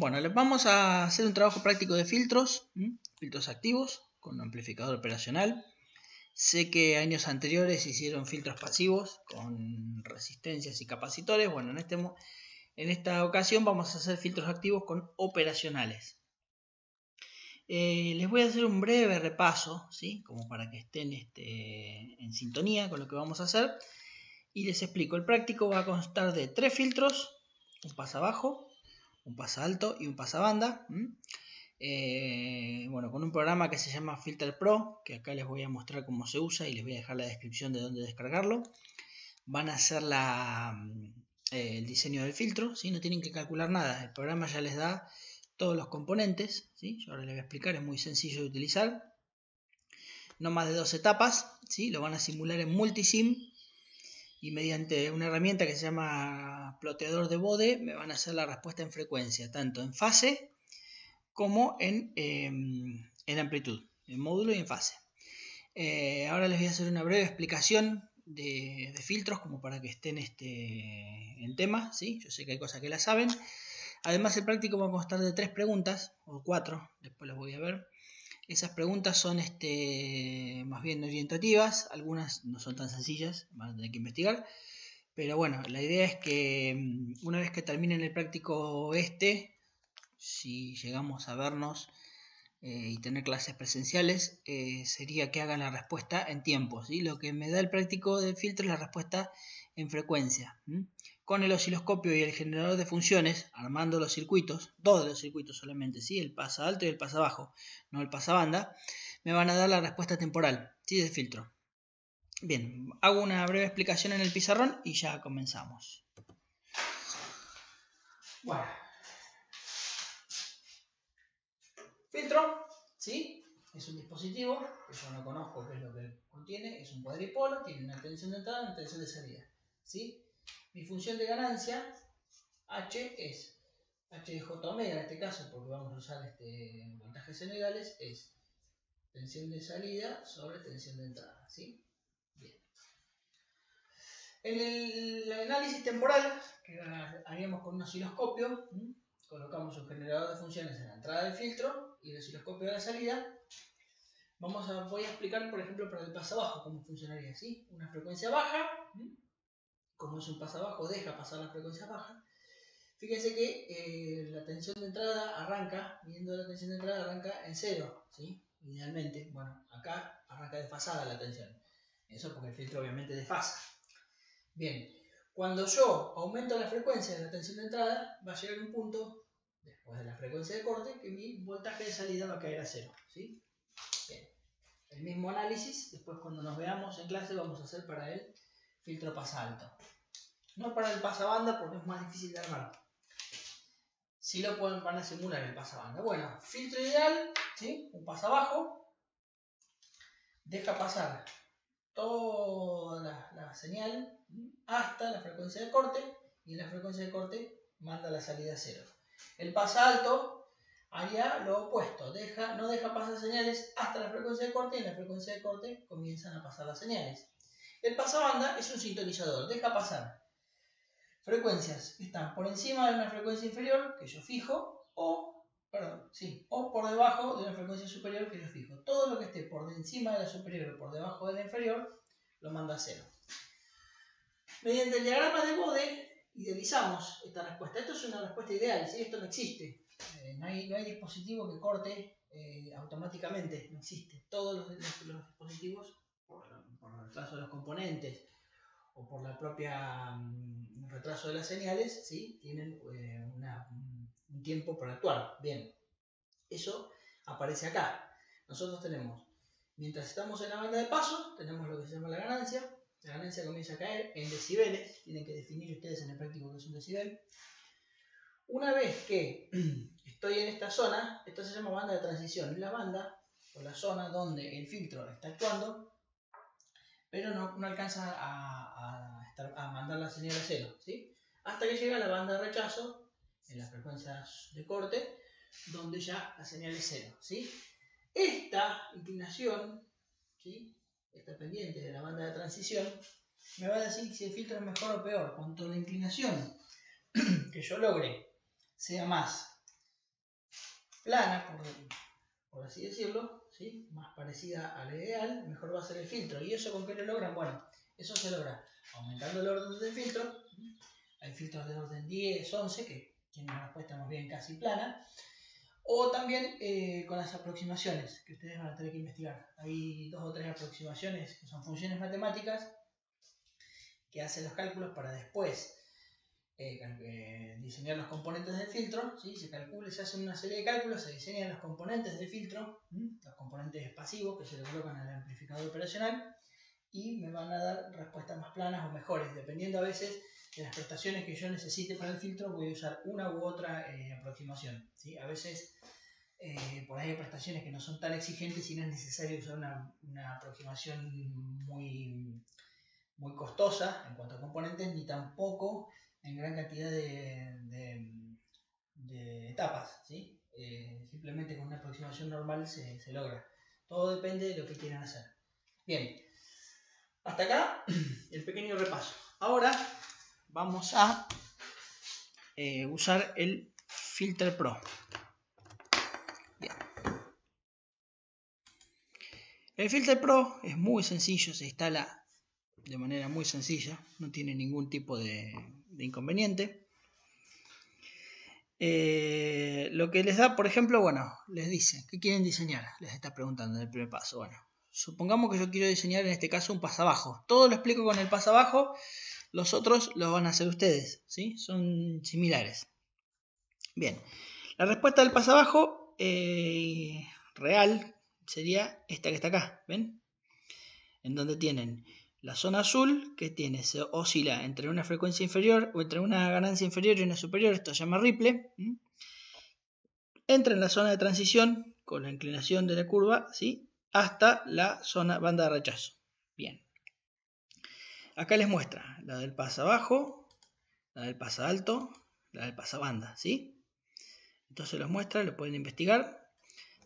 Bueno, les vamos a hacer un trabajo práctico de filtros, filtros activos con amplificador operacional. Sé que años anteriores hicieron filtros pasivos con resistencias y capacitores. Bueno, en esta ocasión vamos a hacer filtros activos con operacionales. Les voy a hacer un breve repaso, ¿sí? Como para que estén en sintonía con lo que vamos a hacer. Y les explico, el práctico va a constar de 3 filtros, un pasabajo, un pasalto y un pasabanda. Bueno, con un programa que se llama Filter Pro, que acá les voy a mostrar cómo se usa y les voy a dejar la descripción de dónde descargarlo. Van a hacer el diseño del filtro, ¿sí? No tienen que calcular nada, el programa ya les da todos los componentes, ¿sí? Yo ahora les voy a explicar, es muy sencillo de utilizar. No más de 2 etapas, ¿sí? Lo van a simular en multisim y mediante una herramienta que se llama ploteador de bode me van a hacer la respuesta en frecuencia, tanto en fase como en amplitud, en módulo y en fase. Ahora les voy a hacer una breve explicación de filtros como para que estén en tema, ¿sí? Yo sé que hay cosas que las saben. Además el práctico va a constar de 3 preguntas, o 4, después las voy a ver. Esas preguntas son más bien orientativas, algunas no son tan sencillas, van a tener que investigar. Pero bueno, la idea es que una vez que terminen el práctico si llegamos a vernos y tener clases presenciales, sería que hagan la respuesta en tiempo, ¿sí? Lo que me da el práctico del filtro es la respuesta en frecuencia. Con el osciloscopio y el generador de funciones, armando los circuitos, 2 de los circuitos solamente, ¿sí? El pasa alto y el pasa bajo, no el pasa banda, me van a dar la respuesta temporal, ¿sí? Del filtro. Bien, hago una breve explicación en el pizarrón y ya comenzamos. Bueno. Filtro, ¿sí? Es un dispositivo que yo no conozco qué es lo que contiene, es un cuadripolo, tiene una tensión de entrada y una tensión de salida, ¿sí? Mi función de ganancia, H, es H de J omega en este caso, porque vamos a usar voltajes senoidales, es tensión de salida sobre tensión de entrada, ¿sí? Bien. En el análisis temporal, que haríamos con un osciloscopio, colocamos un generador de funciones en la entrada del filtro y el osciloscopio a la salida. Voy a explicar, por ejemplo, para el pasabajo cómo funcionaría, ¿sí? Una frecuencia baja, como es un pasabajo, deja pasar la frecuencia baja. Fíjense que la tensión de entrada arranca, midiendo la tensión de entrada, arranca en 0, ¿sí? Idealmente, bueno, acá arranca desfasada la tensión. Eso porque el filtro obviamente desfasa. Bien, cuando yo aumento la frecuencia de la tensión de entrada, va a llegar un punto, después de la frecuencia de corte, que mi voltaje de salida va a caer a 0, ¿sí? Bien. El mismo análisis, después cuando nos veamos en clase, vamos a hacer para el filtro pasalto. No para el pasabanda porque es más difícil de armar. Si lo van a simular el pasabanda. Bueno, filtro ideal, ¿sí? Un pasabajo, deja pasar toda la señal hasta la frecuencia de corte y en la frecuencia de corte manda la salida a 0. El pasalto haría lo opuesto, no deja pasar señales hasta la frecuencia de corte y en la frecuencia de corte comienzan a pasar las señales. El pasabanda es un sintonizador, deja pasar frecuencias que están por encima de una frecuencia inferior que yo fijo o por debajo de una frecuencia superior que yo fijo. Todo lo que esté por encima de la superior o por debajo de la inferior lo manda a 0. Mediante el diagrama de Bode idealizamos esta respuesta. Esto es una respuesta ideal, ¿sí? Esto no existe. No hay dispositivo que corte automáticamente, no existe. Todos los dispositivos, por el retraso de los componentes o por la propia retraso de las señales, ¿sí? Tienen un tiempo para actuar. Bien, eso aparece acá. Nosotros tenemos, mientras estamos en la banda de paso, tenemos lo que se llama la ganancia. La ganancia comienza a caer en decibeles. Tienen que definir ustedes en el práctico qué es un decibel. Una vez que estoy en esta zona, esto se llama banda de transición. Es la banda o la zona donde el filtro está actuando, pero no alcanza a mandar la señal a 0, ¿sí? Hasta que llega a la banda de rechazo, en las frecuencias de corte, donde ya la señal es 0, ¿sí? Esta inclinación, ¿sí? Esta pendiente de la banda de transición, me va a decir si el filtro es mejor o peor. Cuanto la inclinación que yo logre sea más plana, por así decirlo, ¿sí? Más parecida a la ideal, mejor va a ser el filtro. ¿Y eso con qué lo logran? Bueno, eso se logra aumentando el orden del filtro. Hay filtros de orden 10, 11 que tienen una respuesta más bien casi plana. O también con las aproximaciones que ustedes van a tener que investigar. Hay 2 o 3 aproximaciones que son funciones matemáticas que hacen los cálculos para después diseñar los componentes del filtro, ¿sí? Se hacen una serie de cálculos, se diseñan los componentes del filtro, los componentes pasivos que se le colocan al amplificador operacional y me van a dar respuestas más planas o mejores, dependiendo a veces de las prestaciones que yo necesite para el filtro. Voy a usar una u otra aproximación, ¿sí? A veces por ahí hay prestaciones que no son tan exigentes y no es necesario usar una aproximación muy costosa en cuanto a componentes, ni tampoco en gran cantidad de etapas, ¿sí? Simplemente con una aproximación normal se logra. Todo depende de lo que quieran hacer. Bien, hasta acá el pequeño repaso. Ahora vamos a usar el Filter Pro. Bien. El Filter Pro es muy sencillo, se instala de manera muy sencilla, no tiene ningún tipo de inconveniente. Lo que les da, por ejemplo, bueno, les dice, ¿qué quieren diseñar? Les está preguntando en el primer paso. Bueno, supongamos que yo quiero diseñar en este caso un pasabajo. Todo lo explico con el pasabajo, los otros los van a hacer ustedes, ¿sí? Son similares. Bien, la respuesta del pasabajo real sería esta que está acá, ¿ven? En donde tienen la zona azul, que se oscila entre una frecuencia inferior o entre una ganancia inferior y una superior, esto se llama ripple. Entra en la zona de transición con la inclinación de la curva, ¿sí? Hasta la zona banda de rechazo. Bien. Acá les muestra la del pasabajo, la del pasalto, la del pasabanda, ¿sí? Entonces los muestra, lo pueden investigar.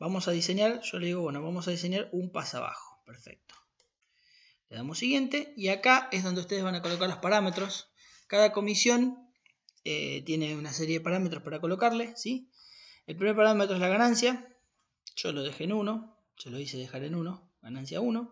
Vamos a diseñar, yo le digo, bueno, vamos a diseñar un pasabajo. Perfecto. Le damos siguiente y acá es donde ustedes van a colocar los parámetros. Cada comisión tiene una serie de parámetros para colocarle, ¿sí? El primer parámetro es la ganancia. Yo lo dejé en 1, se lo hice dejar en 1, ganancia 1.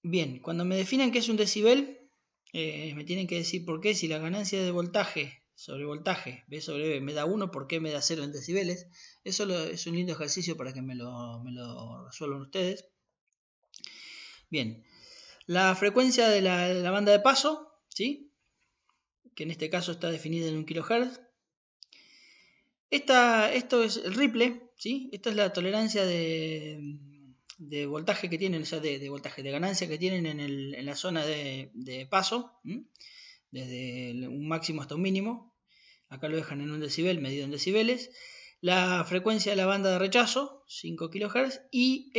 Bien, cuando me definan qué es un decibel, me tienen que decir por qué. Si la ganancia de voltaje sobre voltaje, B sobre B, me da 1, ¿por qué me da 0 en decibeles? Eso es un lindo ejercicio para que me lo resuelvan ustedes. Bien, la frecuencia de la banda de paso, ¿sí? Que en este caso está definida en 1 kHz. Esto es el ripple, ¿sí? Esta es la tolerancia de voltaje que tienen, o sea, de voltaje, de ganancia que tienen en la zona de paso, desde un máximo hasta un mínimo. Acá lo dejan en 1 decibel, medido en decibeles. La frecuencia de la banda de rechazo, 5 kHz, y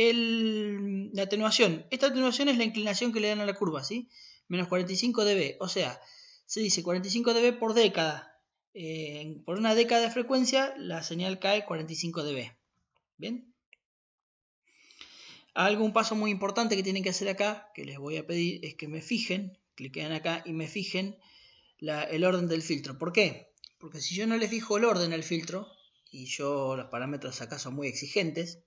la atenuación. Esta atenuación es la inclinación que le dan a la curva, ¿sí? Menos 45 dB, o sea, se dice 45 dB por década. Por una década de frecuencia, la señal cae 45 dB. ¿Bien? Un paso muy importante que tienen que hacer acá, que les voy a pedir, es que me fijen, cliquen acá y me fijen el orden del filtro. ¿Por qué? Porque si yo no le fijo el orden al filtro, y los parámetros acá son muy exigentes,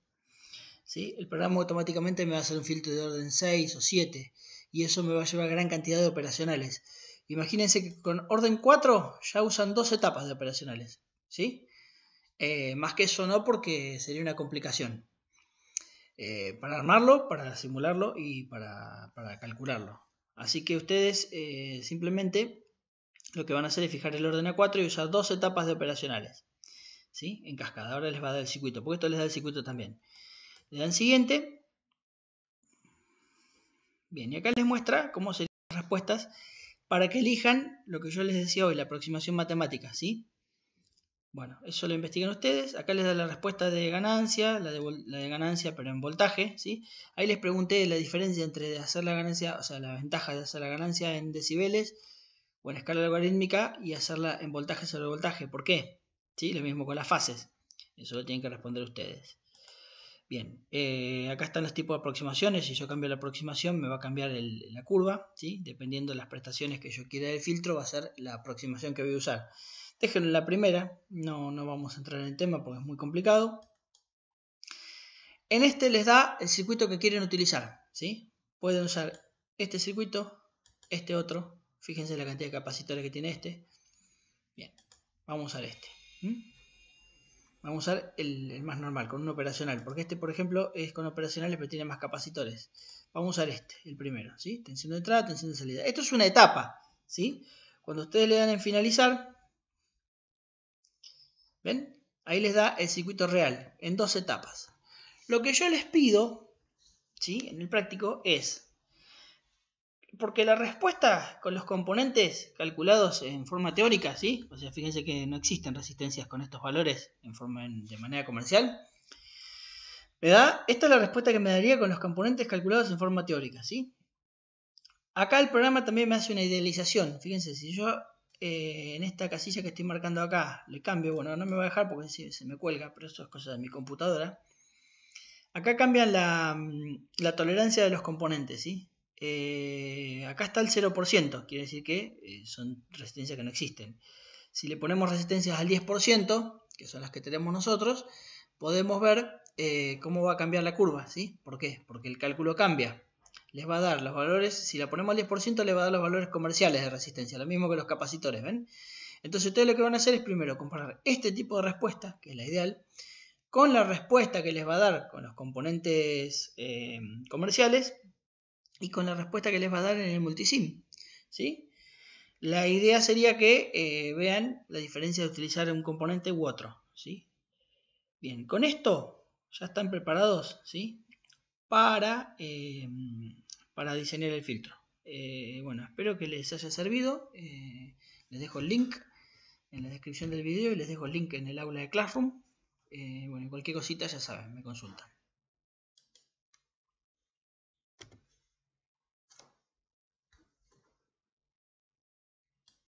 ¿sí? El programa automáticamente me va a hacer un filtro de orden 6 o 7, y eso me va a llevar gran cantidad de operacionales. Imagínense que con orden 4 ya usan 2 etapas de operacionales, ¿sí? Más que eso no, porque sería una complicación. Para armarlo, para simularlo y para calcularlo. Así que ustedes simplemente lo que van a hacer es fijar el orden a 4 y usar 2 etapas de operacionales, ¿sí? En cascada. Ahora les va a dar el circuito, porque esto les da el circuito también. Le dan siguiente. Bien, y acá les muestra cómo serían las respuestas para que elijan lo que yo les decía hoy, la aproximación matemática, ¿sí? Bueno, eso lo investigan ustedes. Acá les da la respuesta de ganancia, la de ganancia pero en voltaje, ¿sí? Ahí les pregunté la diferencia entre hacer la ganancia, o sea, la ventaja de hacer la ganancia en decibeles o en escala logarítmica y hacerla en voltaje sobre voltaje. ¿Por qué? ¿Sí? Lo mismo con las fases. Eso lo tienen que responder ustedes. Bien, acá están los tipos de aproximaciones. Si yo cambio la aproximación me va a cambiar la curva, ¿sí? Dependiendo de las prestaciones que yo quiera del filtro va a ser la aproximación que voy a usar. déjenlo en la primera, no vamos a entrar en el tema porque es muy complicado. En este les da el circuito que quieren utilizar, ¿sí? Pueden usar este circuito, este otro, fíjense la cantidad de capacitores que tiene este. Bien, vamos a usar este. Vamos a usar el más normal, con un operacional, porque este, por ejemplo, es con operacionales pero tiene más capacitores. Vamos a usar este, el primero, ¿sí? Tensión de entrada, tensión de salida. Esto es una etapa, ¿sí? Cuando ustedes le dan en finalizar, ¿ven? Ahí les da el circuito real, en 2 etapas. Lo que yo les pido, ¿sí? En el práctico es, porque la respuesta con los componentes calculados en forma teórica, ¿sí? O sea, fíjense que no existen resistencias con estos valores de manera comercial. Esta es la respuesta que me daría con los componentes calculados en forma teórica, ¿sí? Acá el programa también me hace una idealización. Fíjense, si yo en esta casilla que estoy marcando acá le cambio, bueno, no me va a dejar porque se me cuelga, pero eso es cosa de mi computadora. Acá cambian la tolerancia de los componentes, ¿sí? Acá está el 0%, quiere decir que son resistencias que no existen. Si le ponemos resistencias al 10%, que son las que tenemos nosotros, podemos ver cómo va a cambiar la curva, ¿sí? ¿Por qué? Porque el cálculo cambia. Les va a dar los valores, si la ponemos al 10%, les va a dar los valores comerciales de resistencia, lo mismo que los capacitores, ¿ven? Entonces ustedes lo que van a hacer es primero comparar este tipo de respuesta, que es la ideal, con la respuesta que les va a dar con los componentes comerciales y con la respuesta que les va a dar en el multisim, ¿sí? La idea sería que vean la diferencia de utilizar un componente u otro, ¿sí? Bien, con esto ya están preparados, ¿sí? Para diseñar el filtro. Bueno, espero que les haya servido. Les dejo el link en la descripción del video y les dejo el link en el aula de Classroom. Bueno, cualquier cosita ya saben, me consultan.